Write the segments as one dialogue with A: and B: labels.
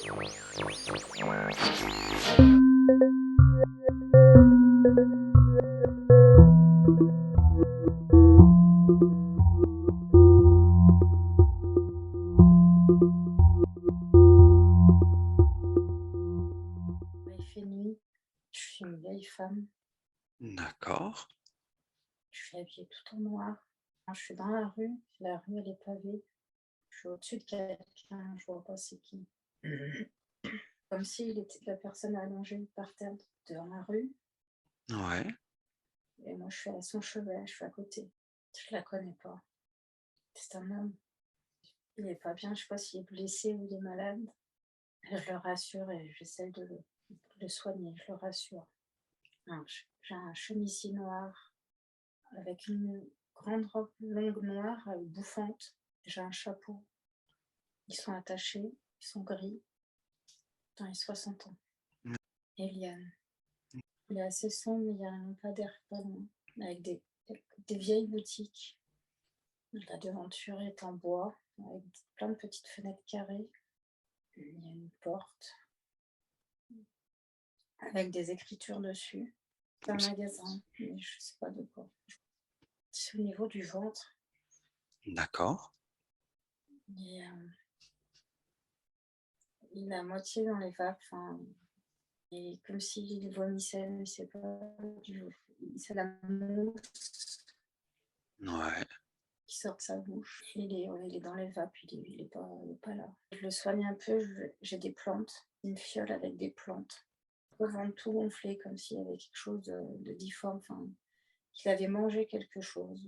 A: Il fait nuit, je suis une vieille femme,
B: D'accord.
A: je suis habillée tout en noir. Quand je suis dans la rue elle est pavée, je suis au-dessus de quelqu'un, je vois pas c'est qui. Comme s'il était la personne allongée par terre dans la rue
B: Ouais.
A: et moi je suis à son chevet, je suis à côté. Je la connais pas. C'est un homme, il est pas bien, je sais pas s'il est blessé ou il est malade. Je le rassure et j'essaie de le soigner, je le rassure. Alors, j'ai un chemisier noir avec une grande robe longue noire, bouffante. J'ai un chapeau. Ils sont attachés, ils sont gris, dans les 60 ans.
B: Mmh.
A: Eliane. Il est assez sombre, mais il y a un lampadaire pas loin, avec des vieilles boutiques. La devanture est en bois, avec plein de petites fenêtres carrées. Il y a une porte avec des écritures dessus. C'est un magasin, mais je sais pas de quoi. C'est au niveau du ventre.
B: D'accord.
A: Et, il est à moitié dans les vapes, enfin, et comme s'il vomissait, mais c'est pas du c'est la mousse
B: Ouais.
A: qui sort de sa bouche. Ouais, il est dans les vapes, il est pas là. Je le soigne un peu, j'ai des plantes, une fiole avec des plantes. Au ventre tout gonflé, comme s'il y avait quelque chose de difforme, enfin, qu'il avait mangé quelque chose.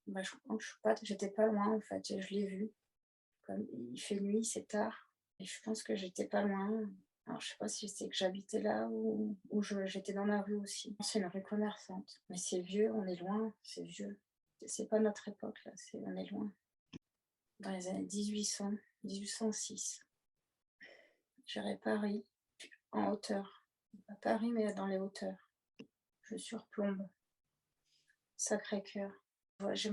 A: Bah, je crois que j'étais pas loin en fait, et je l'ai vu. Comme il fait nuit, c'est tard, et je pense que j'étais pas loin. Alors je sais pas si c'est que j'habitais là ou j'étais dans la rue aussi. C'est une rue commerçante, mais c'est vieux, on est loin, c'est vieux. C'est pas notre époque là, on est loin. Dans les années 1800, 1806. J'irai Paris, en hauteur. Pas Paris, mais dans les hauteurs. Je surplombe Sacré-Cœur. Ouais, j'ai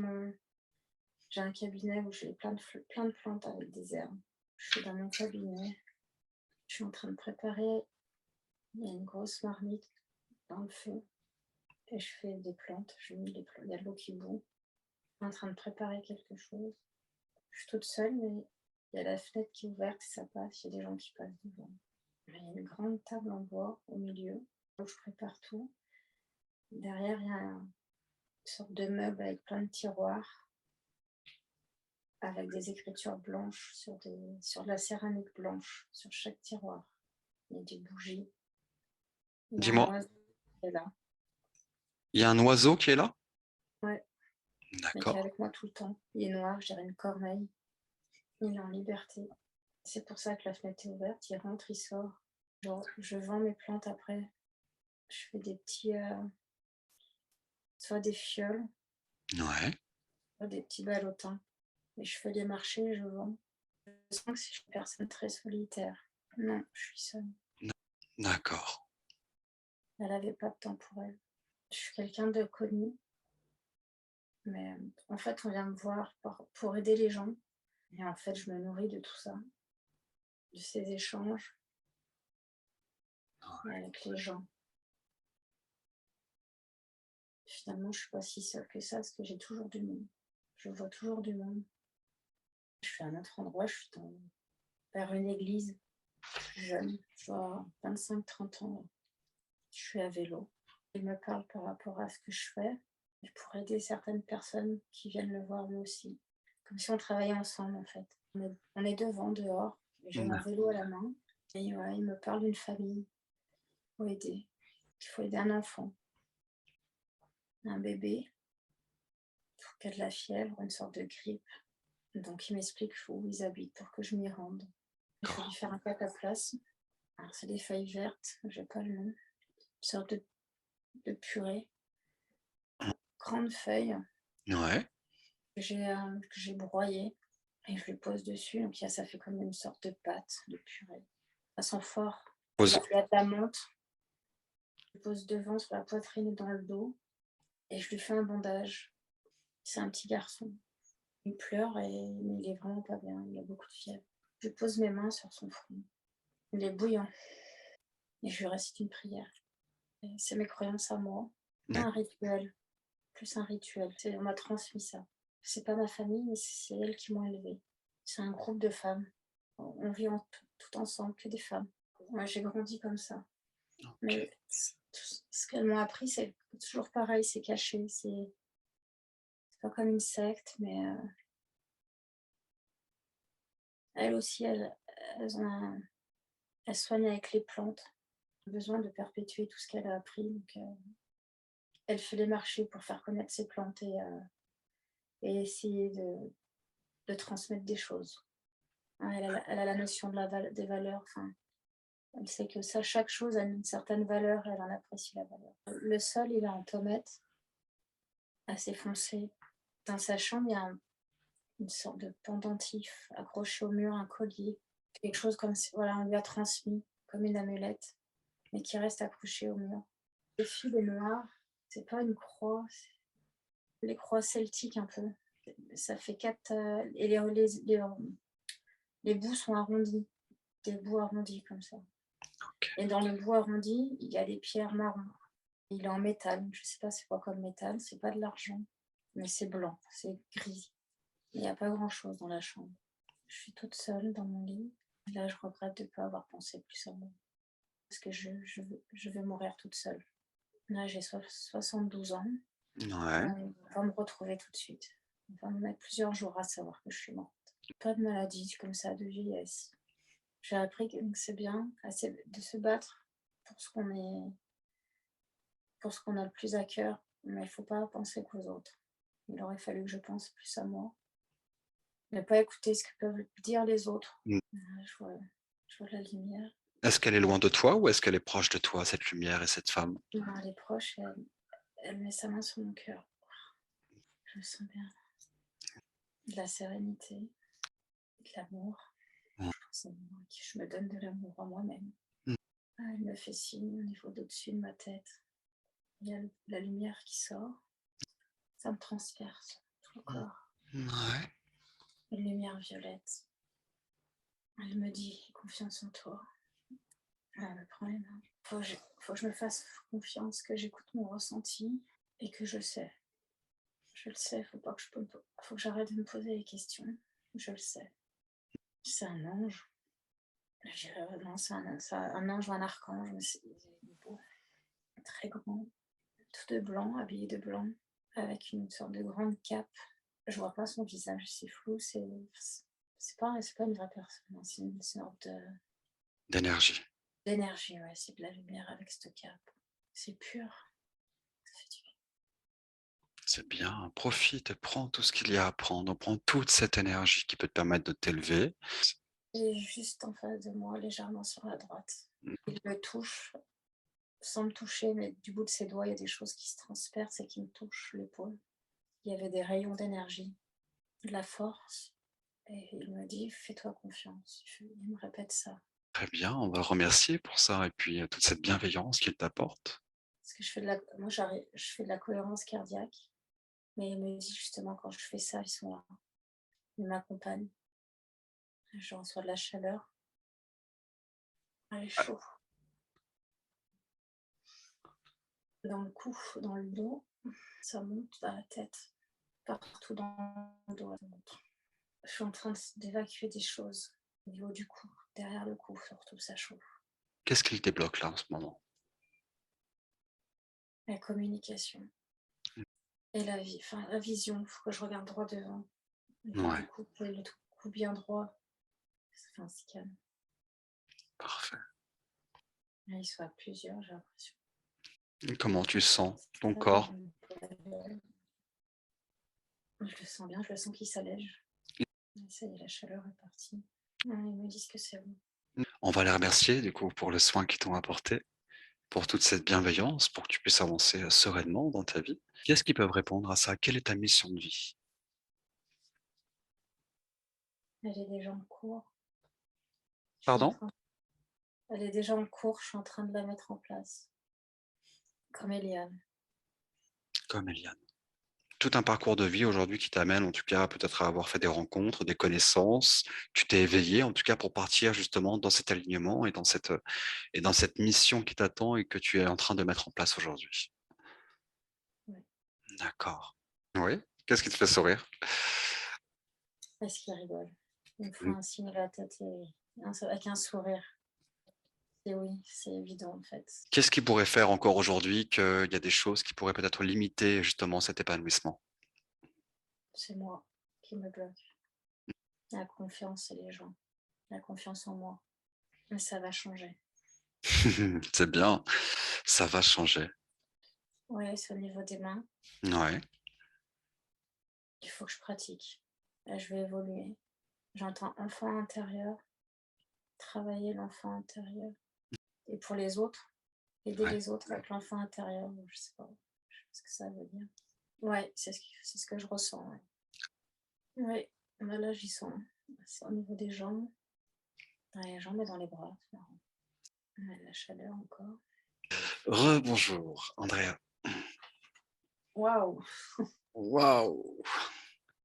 A: un cabinet où j'ai plein de plantes avec des herbes. Je suis dans mon cabinet, je suis en train de préparer. Il y a une grosse marmite dans le feu et je fais des plantes. Je mets les plantes. Il y a de l'eau qui bout. Je suis en train de préparer quelque chose. Je suis toute seule, mais il y a la fenêtre qui est ouverte et ça passe. Il y a des gens qui passent devant. Il y a une grande table en bois au milieu où je prépare tout. Derrière, il y a une sorte de meuble avec plein de tiroirs avec des écritures blanches sur de la céramique blanche sur chaque tiroir. Il y a des bougies. Il y a un
B: Dis-moi,
A: oiseau qui est là.
B: il y a un oiseau qui est là?
A: Ouais, mais qui est
B: D'accord.
A: avec moi tout le temps. Il est noir, je dirais une corneille. Il est en liberté. C'est pour ça que la fenêtre est ouverte. Il rentre, il sort. Genre, je vends mes plantes après. Je fais des petits, soit des fioles,
B: Ouais.
A: soit des petits ballotins. Et je fais des marchés et je vends. Je sens que je suis une personne très solitaire. Non, je suis seule.
B: D'accord.
A: Elle n'avait pas de temps pour elle. Je suis quelqu'un de connu, mais en fait, on vient me voir pour aider les gens. Et en fait, je me nourris de tout ça, de ces échanges avec les gens. Finalement, je suis pas si seule que ça, parce que j'ai toujours du monde. Je vois toujours du monde. Je suis à un autre endroit, vers une église, plus jeune, je dois avoir 25-30 ans. Là. Je suis à vélo. Il me parle par rapport à ce que je fais, et pour aider certaines personnes qui viennent le voir lui aussi. Comme si on travaillait ensemble en fait. On est devant, dehors, et j'ai mon vélo à la main. Et ouais, il me parle d'une famille. Il faut aider un enfant, un bébé, qui a de la fièvre, une sorte de grippe. Donc il m'explique où ils habitent pour que je m'y rende. Il faut lui
B: D'accord.
A: faire un place. Alors c'est des feuilles vertes, j'ai pas le nom. Une sorte de purée. Grande feuille
B: Ouais.
A: que j'ai broyée et je lui pose dessus. Donc ça fait comme une sorte de pâte de purée. Ça sent fort.
B: Pose.
A: Il y a de la menthe. Je pose devant sur la poitrine et dans le dos et je lui fais un bandage. C'est un petit garçon. Il pleure mais il est vraiment pas bien. Il a beaucoup de fièvre. Je pose mes mains sur son front. Il est bouillant. Et je lui récite une prière. Et c'est mes croyances à moi. Pas un rituel, plus un rituel. On m'a transmis ça. C'est pas ma famille, mais c'est elles qui m'ont élevée. C'est un groupe de femmes. On vit tout ensemble, que des femmes. Moi, j'ai grandi comme ça.
B: Ok.
A: Mais ce qu'elles m'ont appris, c'est toujours pareil, c'est caché. C'est pas comme une secte, mais elles aussi, elles elles soignent avec les plantes. Elles ont besoin de perpétuer tout ce qu'elle a appris. Donc, elle fait les marchés pour faire connaître ses plantes et essayer de transmettre des choses. Hein, elle a la notion des valeurs. Enfin, elle sait que ça, chaque chose a une certaine valeur et elle en apprécie la valeur. Le sol, il est en tomate, assez foncé. Dans sa chambre, il y a une sorte de pendentif accroché au mur, un collier. Quelque chose comme si, voilà, on lui a transmis comme une amulette, mais qui reste accroché au mur. Le fil est noir, c'est pas une croix, les croix celtiques un peu. Ça fait quatre. Et les bouts sont arrondis, des bouts arrondis comme ça.
B: Ok.
A: Et dans le bout arrondi, il y a des pierres marron. Il est en métal, je sais pas c'est quoi comme métal, c'est pas de l'argent, mais c'est blanc, c'est gris. Il n'y a pas grand chose dans la chambre. Je suis toute seule dans mon lit. Là, je regrette de ne pas avoir pensé plus à moi. Parce que je vais mourir toute seule. Là, j'ai 72 ans.
B: Ouais.
A: On va me retrouver tout de suite. On va me mettre plusieurs jours à savoir que je suis morte. Pas de maladie comme ça, de vieillesse. J'ai appris que c'est bien de se battre pour ce qu'on est, pour ce qu'on a le plus à cœur, mais il ne faut pas penser qu'aux autres. Il aurait fallu que je pense plus à moi. Ne pas écouter ce que peuvent dire les autres.
B: Mm.
A: Je vois la lumière.
B: Est-ce qu'elle est loin de toi ou est-ce qu'elle est proche de toi, cette lumière et cette femme?
A: Non, elle est proche et elle met sa main sur mon cœur. Je me sens bien. De la sérénité, de l'amour.
B: Mm.
A: Je me donne de l'amour à moi-même.
B: Mm.
A: Elle me fait signe au niveau d'au-dessus de ma tête. Il y a la lumière qui sort. Ça me transperce tout le corps.
B: Ouais.
A: Une lumière violette. Elle me dit confiance en toi. Elle me prend les mains. Faut que je me fasse confiance, que j'écoute mon ressenti et que je sais. Je le sais, faut que j'arrête de me poser les questions. Je le sais. C'est un ange. Je dirais non, c'est un ange ou un archange, mais c'est beau, très grand, tout de blanc, habillé de blanc, avec une sorte de grande cape. Je vois pas son visage, c'est flou, c'est pas une vraie personne, c'est une sorte
B: D'énergie.
A: d'énergie, ouais, c'est de la lumière avec cette cape. C'est pur. Ça fait du bien.
B: C'est bien. Profite, prends tout ce qu'il y a à prendre. Prends toute cette énergie qui peut te permettre de t'élever.
A: Et juste en face de moi, légèrement sur la droite. Il me touche, sans me toucher, mais du bout de ses doigts, il y a des choses qui se transpercent et qui me touchent l'épaule. Il y avait des rayons d'énergie, de la force. Et il me dit, fais-toi confiance. Il me répète ça.
B: Très bien, on va le remercier pour ça et puis toute cette bienveillance qu'il t'apporte.
A: Parce que moi, je fais de la cohérence cardiaque. Mais il me dit justement, quand je fais ça, ils sont là. Ils m'accompagnent. Je reçois de la chaleur. Elle est chaud. Dans le cou, dans le dos, ça monte dans la tête. Partout dans le dos, ça monte. Je suis en train d'évacuer des choses au niveau du cou, derrière le cou, surtout, ça chauffe.
B: Qu'est-ce qu'il débloque là en ce moment?
A: La communication et la vie, enfin la vision, il faut que je regarde droit devant. Et puis,
B: Ouais,
A: du coup, le cou bien droit, ça fait un se calme.
B: parfait.
A: Là, ils sont à plusieurs, j'ai l'impression.
B: Et comment tu sens ton
A: Ah,
B: corps?
A: je le sens bien, je le sens qu'il s'allège. Ça y est, la chaleur est partie. Ils me disent que c'est bon.
B: On va les remercier du coup pour le soin qu'ils t'ont apporté, pour toute cette bienveillance, pour que tu puisses avancer sereinement dans ta vie. Qu'est-ce qu'ils peuvent répondre à ça? Quelle est ta mission de vie?
A: Elle est déjà en cours.
B: Pardon?
A: Elle est déjà en cours, je suis en train de la mettre en place. Comme Eliane.
B: Comme Eliane. tout un parcours de vie aujourd'hui qui t'amène en tout cas peut-être à avoir fait des rencontres, des connaissances. Tu t'es éveillé en tout cas pour partir justement dans cet alignement et dans cette mission qui t'attend et que tu es en train de mettre en place aujourd'hui.
A: Ouais.
B: D'accord. Oui? Qu'est-ce qui te fait sourire?
A: Parce qu'ils rigolent. Ils me font
B: Mmh.
A: un signe de la tête avec un sourire. Et oui, c'est évident en fait.
B: Qu'est-ce qui pourrait faire encore aujourd'hui qu'il y a des choses qui pourraient peut-être limiter justement cet épanouissement?
A: C'est moi qui me bloque. La confiance et les gens. La confiance en moi. Mais ça va changer.
B: C'est bien, ça va changer.
A: Ouais, c'est au niveau des mains.
B: Ouais,
A: Il faut que je pratique. Là, je vais évoluer. J'entends enfant intérieur, travailler l'enfant intérieur. Et pour les autres, aider
B: ouais.
A: les autres avec l'enfant intérieur. Je sais pas. Je sais pas ce que ça veut dire. Ouais, c'est ce que je ressens. Ouais. Ouais. Bah là, j'y sens. C'est au niveau des jambes. Dans les jambes et dans les bras. C'est marrant. Ouais, la chaleur encore.
B: Rebonjour Andrea.
A: Waouh!
B: Waouh!